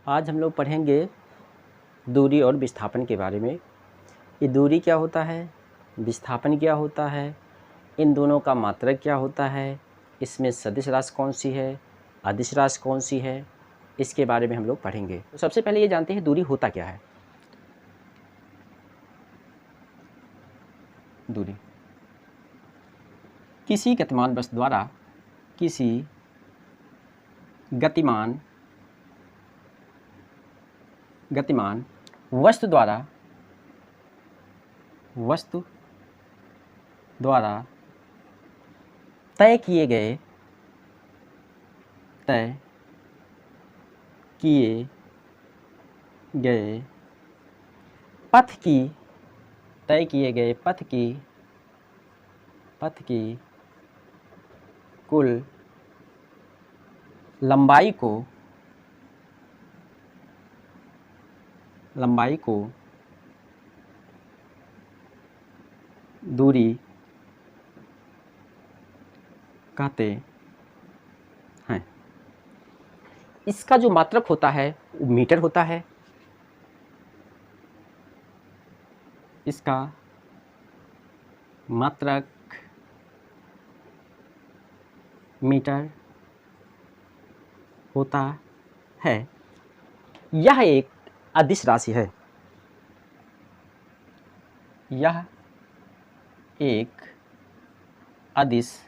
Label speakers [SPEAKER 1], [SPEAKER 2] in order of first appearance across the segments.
[SPEAKER 1] आज हम लोग पढ़ेंगे दूरी और विस्थापन के बारे में। ये दूरी क्या होता है, विस्थापन क्या होता है, इन दोनों का मात्रक क्या होता है, इसमें सदिश राशि कौन सी है, अदिश राशि कौन सी है, इसके बारे में हम लोग पढ़ेंगे। तो सबसे पहले ये जानते हैं दूरी होता क्या है। दूरी किसी गतिमान वस्तु द्वारा किसी गतिमान वस्तु द्वारा तय किए गए पथ की कुल लंबाई को दूरी कहते हैं। इसका जो मात्रक होता है वो मीटर होता है। इसका मात्रक मीटर होता है। यह एक अदिश राशि है। यह एक अदिश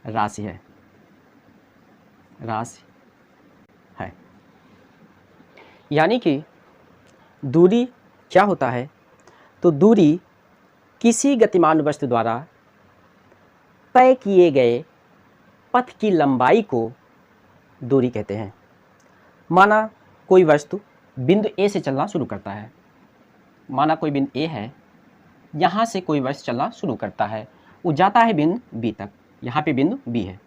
[SPEAKER 1] राशि है। यानी कि दूरी क्या होता है, तो दूरी किसी गतिमान वस्तु द्वारा तय किए गए पथ की लंबाई को दूरी कहते हैं। माना कोई वस्तु बिंदु ए से चलना शुरू करता है। माना कोई बिंदु ए है, यहाँ से कोई वस्तु चलना शुरू करता है, वो जाता है बिंदु बी तक। यहाँ पे बिंदु बी है,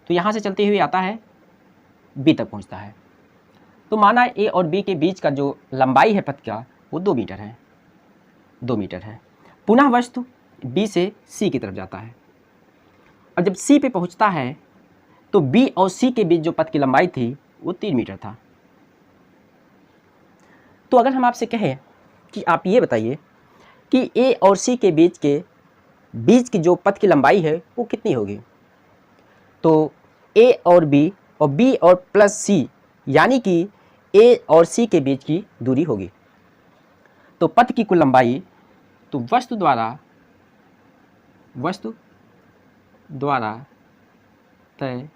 [SPEAKER 1] तो यहाँ से चलते हुए आता है बी तक पहुँचता है। तो माना ए और बी के बीच का जो लंबाई है पथ का वो 2 मीटर है। पुनः वस्तु बी से सी की तरफ जाता है, और जब सी पे पहुँचता है तो बी और सी के बीच जो पथ की लंबाई थी वो 3 मीटर था। तो अगर हम आपसे कहें कि आप ये बताइए कि ए और सी के बीच की जो पथ की लंबाई है वो कितनी होगी, तो ए और बी और प्लस सी, यानी कि ए और सी के बीच की दूरी होगी। तो पथ की कुल लंबाई, तो वस्तु द्वारा तय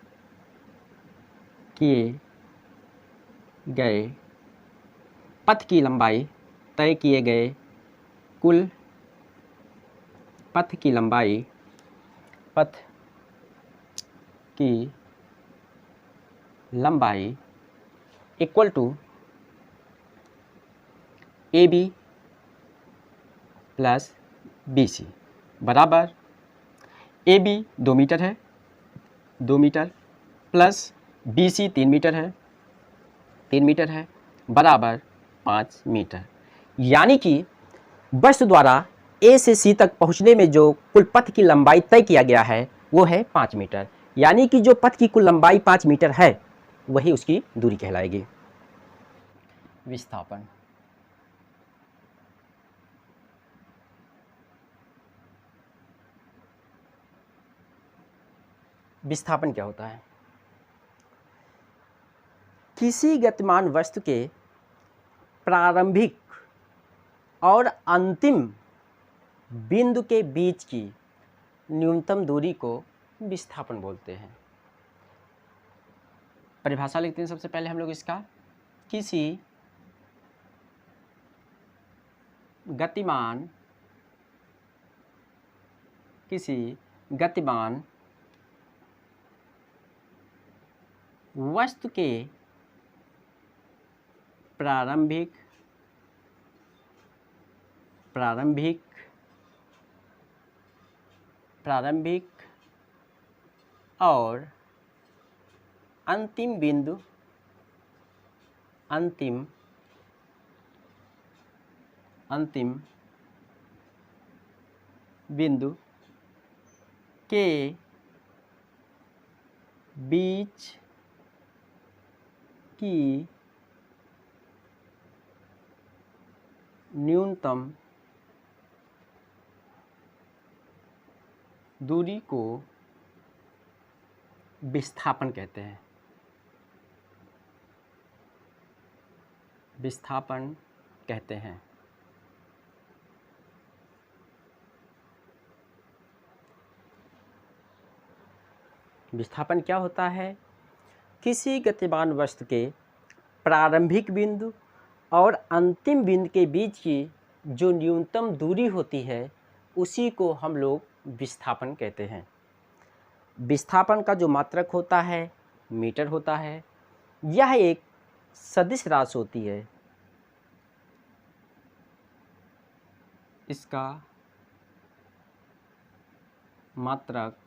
[SPEAKER 1] किए गए पथ की लंबाई, तय किए गए कुल पथ की लंबाई equal to A B plus B C बराबर ए बी 2 मीटर है, 2 metre plus B C 3 metre है बराबर 5 मीटर। यानी कि वस्तु द्वारा ए से सी तक पहुंचने में जो कुल पथ की लंबाई तय किया गया है वो है 5 मीटर। यानी कि जो पथ की कुल लंबाई 5 मीटर है वही उसकी दूरी कहलाएगी। विस्थापन क्या होता है? किसी गतिमान वस्तु के प्रारंभिक और अंतिम बिंदु के बीच की न्यूनतम दूरी को विस्थापन बोलते हैं। परिभाषा लिखते हैं सबसे पहले हम लोग इसका। किसी गतिमान वस्तु के प्रारंभिक और अंतिम बिंदु के बीच की न्यूनतम दूरी को विस्थापन कहते हैं। विस्थापन कहते हैं। विस्थापन क्या होता है? किसी गतिमान वस्तु के प्रारंभिक बिंदु और अंतिम बिंदु के बीच की जो न्यूनतम दूरी होती है उसी को हम लोग विस्थापन कहते हैं। विस्थापन का जो मात्रक होता है मीटर होता है। यह एक सदिश राशि होती है। इसका मात्रक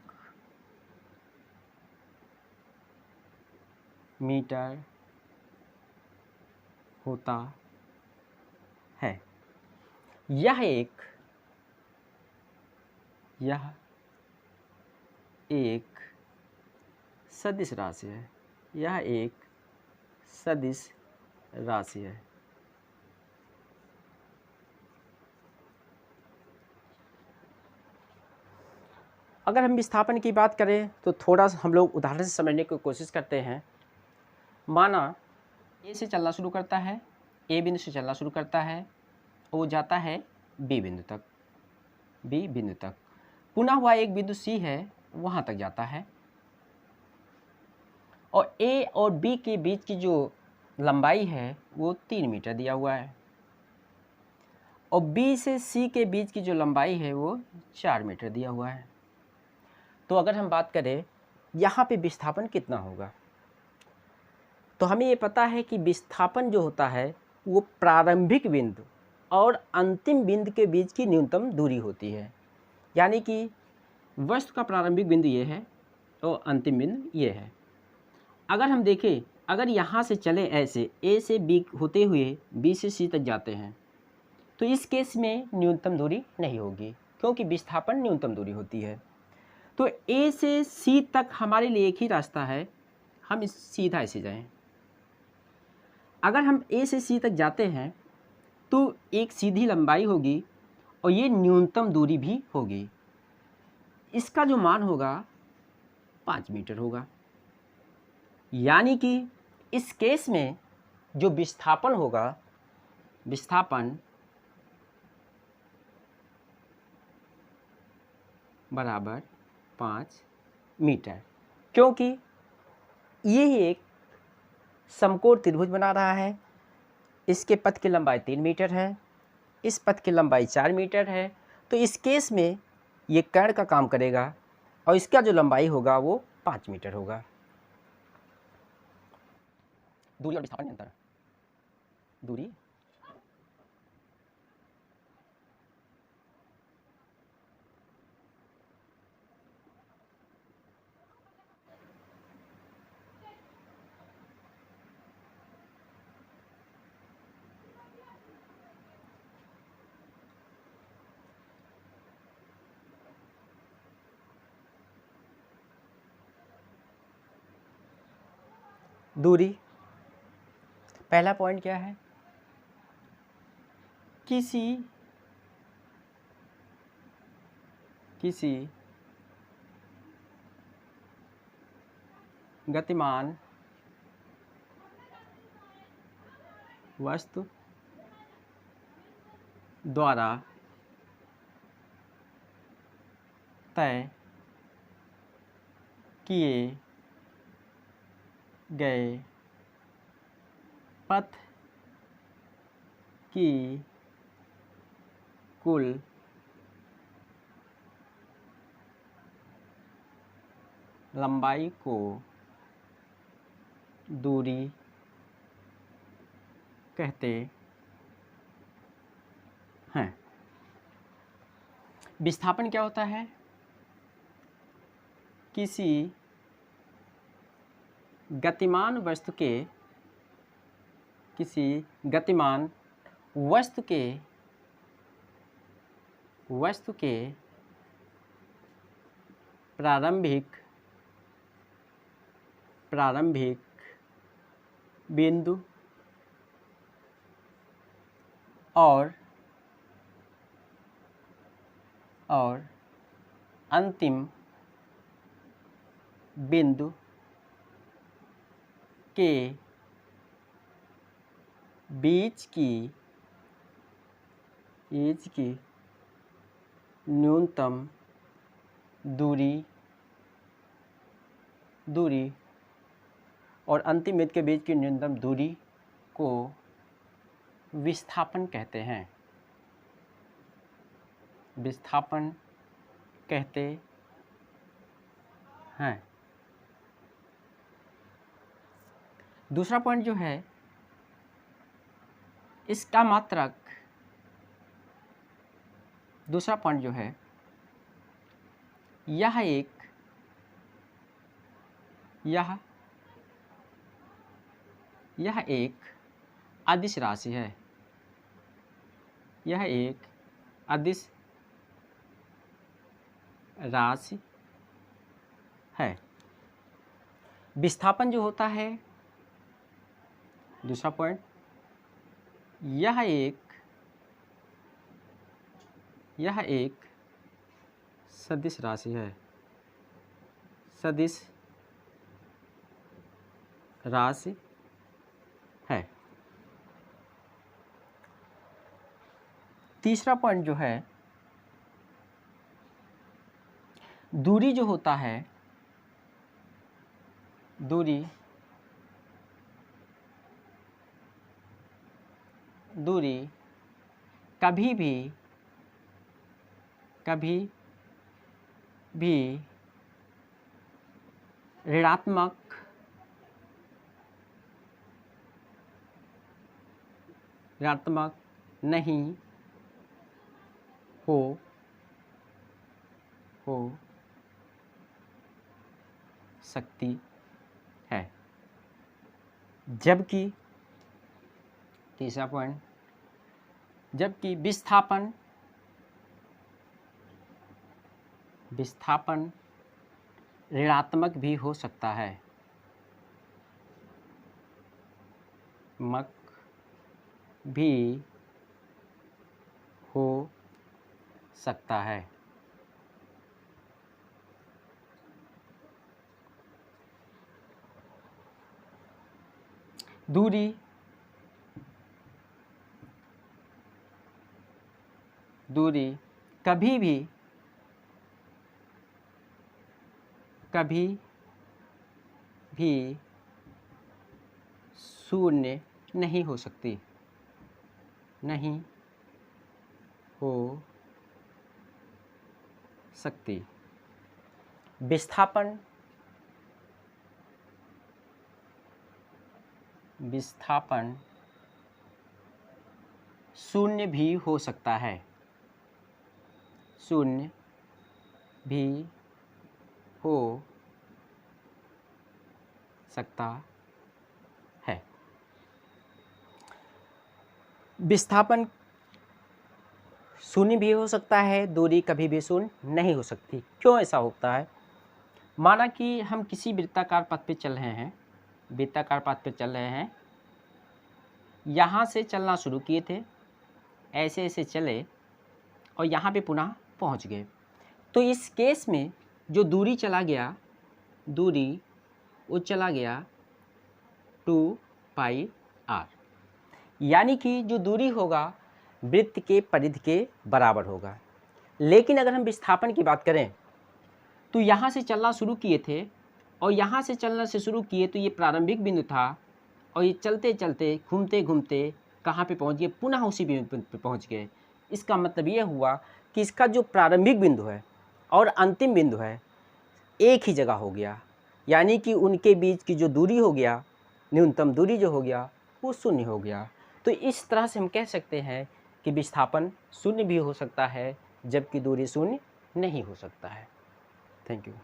[SPEAKER 1] मीटर होता है। यह एक सदिश राशि है। यह एक सदिश राशि है। अगर हम विस्थापन की बात करें तो थोड़ा सा हम लोग उदाहरण से समझने की कोशिश करते हैं। माना ए से चलना शुरू करता है, ए बिंदु से चलना शुरू करता है, वो जाता है बी बिंदु तक, पुनः वह एक बिंदु सी है वहाँ तक जाता है, और ए और बी के बीच की जो लंबाई है वो 3 मीटर दिया हुआ है, और बी से सी के बीच की जो लंबाई है वो 4 मीटर दिया हुआ है। तो अगर हम बात करें यहाँ पे विस्थापन कितना होगा, तो हमें ये पता है कि विस्थापन जो होता है वो प्रारंभिक बिंदु और अंतिम बिंदु के बीच की न्यूनतम दूरी होती है। यानी कि वस्तु का प्रारंभिक बिंदु ये है और अंतिम बिंदु ये है। अगर हम देखें, अगर यहाँ से चलें ऐसे ए से बी होते हुए बी से सी तक जाते हैं तो इस केस में न्यूनतम दूरी नहीं होगी, क्योंकि विस्थापन न्यूनतम दूरी होती है। तो ए से सी तक हमारे लिए एक ही रास्ता है, हम इस सीधा ऐसे जाएं। अगर हम ए से सी तक जाते हैं तो एक सीधी लंबाई होगी और ये न्यूनतम दूरी भी होगी। इसका जो मान होगा 5 मीटर होगा। यानी कि इस केस में जो विस्थापन होगा, विस्थापन बराबर 5 मीटर, क्योंकि ये एक समकोण त्रिभुज बना रहा है। इसके पथ की लंबाई 3 मीटर है, इस पथ की लंबाई 4 मीटर है। तो इस केस में ये कर्ण का काम करेगा और इसका जो लंबाई होगा वो 5 मीटर होगा। दूरी और विस्थापन में अंतर। दूरी दूरी, पहला पॉइंट क्या है? किसी गतिमान वस्तु द्वारा तय किए गए पथ की कुल लंबाई को दूरी कहते हैं। विस्थापन क्या होता है? किसी गतिमान वस्तु के प्रारंभिक बिंदु और अंतिम बिंदु के बीच की न्यूनतम दूरी और अंतिम बिंदु के बीच की न्यूनतम दूरी को विस्थापन कहते हैं। विस्थापन कहते हैं। दूसरा पॉइंट जो है, इसका मात्रक, दूसरा पॉइंट जो है, यह एक अदिश राशि है। यह एक अदिश राशि है। विस्थापन जो होता है, दूसरा पॉइंट, यह एक सदिश राशि है। सदिश राशि है। तीसरा पॉइंट जो है, दूरी जो होता है, दूरी कभी भी ऋणात्मक नहीं हो सकती है। जबकि तीसरा पॉइंट, जबकि विस्थापन ऋणात्मक भी हो सकता है। भी हो सकता है। दूरी कभी भी शून्य नहीं हो सकती। विस्थापन शून्य भी हो सकता है। विस्थापन शून्य भी हो सकता है, दूरी कभी भी शून्य नहीं हो सकती। क्यों ऐसा होता है? माना कि हम किसी वृत्ताकार पथ पे चल रहे हैं, यहाँ से चलना शुरू किए थे, ऐसे ऐसे चले और यहाँ पे पुनः पहुँच गए। तो इस केस में जो दूरी चला गया, वो चला गया 2πr, यानी कि जो दूरी होगा वृत्त के परिधि के बराबर होगा। लेकिन अगर हम विस्थापन की बात करें तो यहाँ से चलना शुरू किए थे और यहाँ से चलना से शुरू किए तो ये प्रारंभिक बिंदु था और ये चलते चलते घूमते घूमते कहाँ पे पहुँच गए? पुनः उसी बिंदु पे पहुँच गए। इसका मतलब ये हुआ कि इसका जो प्रारंभिक बिंदु है और अंतिम बिंदु है एक ही जगह हो गया, यानी कि उनके बीच की जो दूरी हो गया, न्यूनतम दूरी जो हो गया, वो शून्य हो गया। तो इस तरह से हम कह सकते हैं कि विस्थापन शून्य भी हो सकता है, जबकि दूरी शून्य नहीं हो सकता है। Thank you.